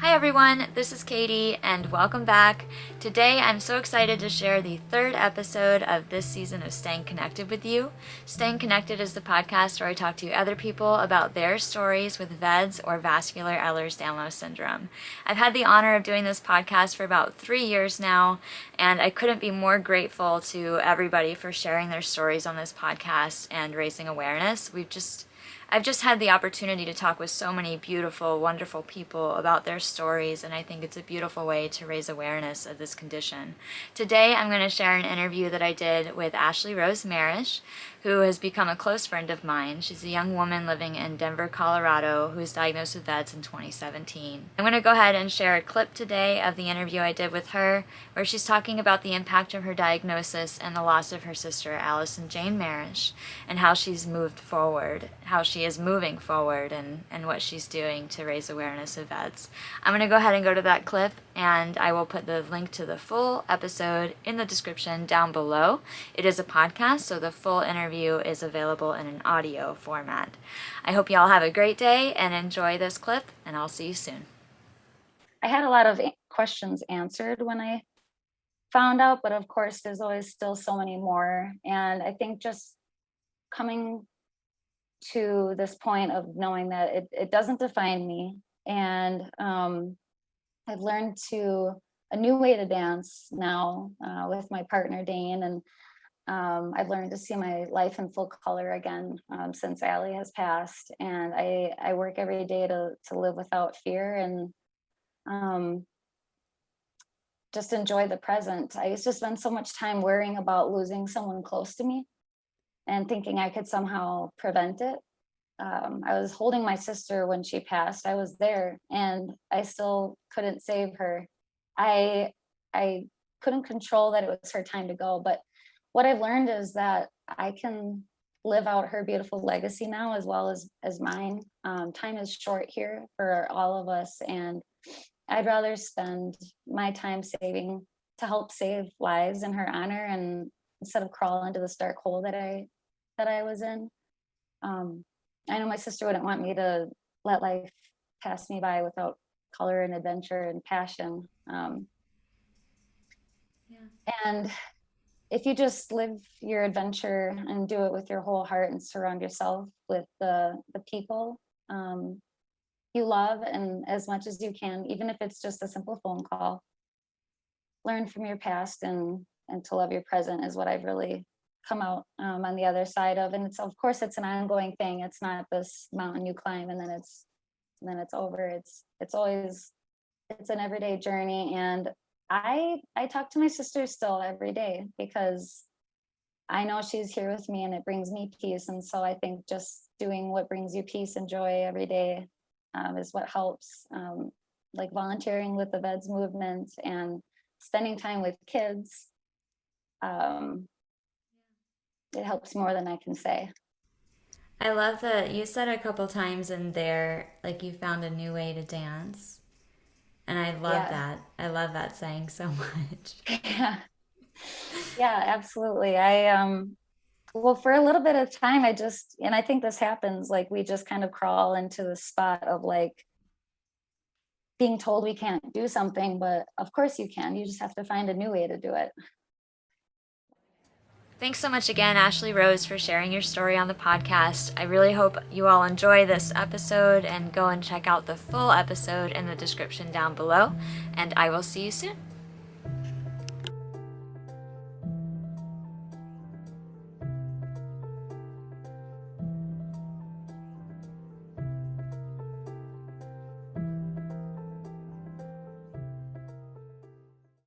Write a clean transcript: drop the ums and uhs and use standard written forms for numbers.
Hi everyone, this is Katie and welcome back. Today I'm so excited to share the third episode of this season of Staying Connected with you. Staying Connected is the podcast where I talk to other people about their stories with VEDS or Vascular Ehlers-Danlos Syndrome. I've had the honor of doing this podcast for about 3 years now, and I couldn't be more grateful to everybody for sharing their stories on this podcast and raising awareness. I've just had the opportunity to talk with so many beautiful, wonderful people about their stories, and I think it's a beautiful way to raise awareness of this condition. Today, I'm going to share an interview that I did with Ashley Rose Marisch, who has become a close friend of mine. She's a young woman living in Denver, Colorado, who was diagnosed with VEDS in 2017. I'm going to go ahead and share a clip today of the interview I did with her, where she's talking about the impact of her diagnosis and the loss of her sister, Allyson Jane Marisch, and how she's moved forward, how she is moving forward, and what she's doing to raise awareness of VEDS. I'm going to go ahead and go to that clip, and I will put the link to the full episode in the description down below. It is a podcast, so the full interview is available in an audio format. I hope you all have a great day and enjoy this clip, and I'll see you soon. I had a lot of questions answered when I found out, but of course there's always still so many more. And I think just coming to this point of knowing that it doesn't define me, and I've learned a new way to dance now with my partner Dane, and I've learned to see my life in full color again since Allie has passed, and I work every day to live without fear and just enjoy the present. I used to spend so much time worrying about losing someone close to me and thinking I could somehow prevent it. I was holding my sister when she passed. I was there, and I still couldn't save her. I couldn't control that it was her time to go, but what I've learned is that I can live out her beautiful legacy now as well as mine. Time is short here for all of us, and I'd rather spend my time saving to help save lives in her honor, and instead of crawl into this dark hole that I was in. I know my sister wouldn't want me to let life pass me by without color and adventure and passion. And if you just live your adventure and do it with your whole heart and surround yourself with the people you love, and as much as you can, even if it's just a simple phone call, learn from your past and to love your present is what I've really come out on the other side of. And it's, of course, it's an ongoing thing. It's not this mountain you climb and then it's over. It's an everyday journey. And I talk to my sister still every day because I know she's here with me and it brings me peace. And so I think just doing what brings you peace and joy every day is what helps, like volunteering with the VEDS movement and spending time with kids. It helps more than I can say. I love that you said a couple times in there, like you found a new way to dance. And I love that. I love that saying so much. Yeah, absolutely. Well, for a little bit of time, and I think this happens, like we just kind of crawl into the spot of like being told we can't do something, but of course you can. You just have to find a new way to do it. Thanks so much again, Ashley Rose, for sharing your story on the podcast. I really hope you all enjoy this episode and go and check out the full episode in the description down below, and I will see you soon.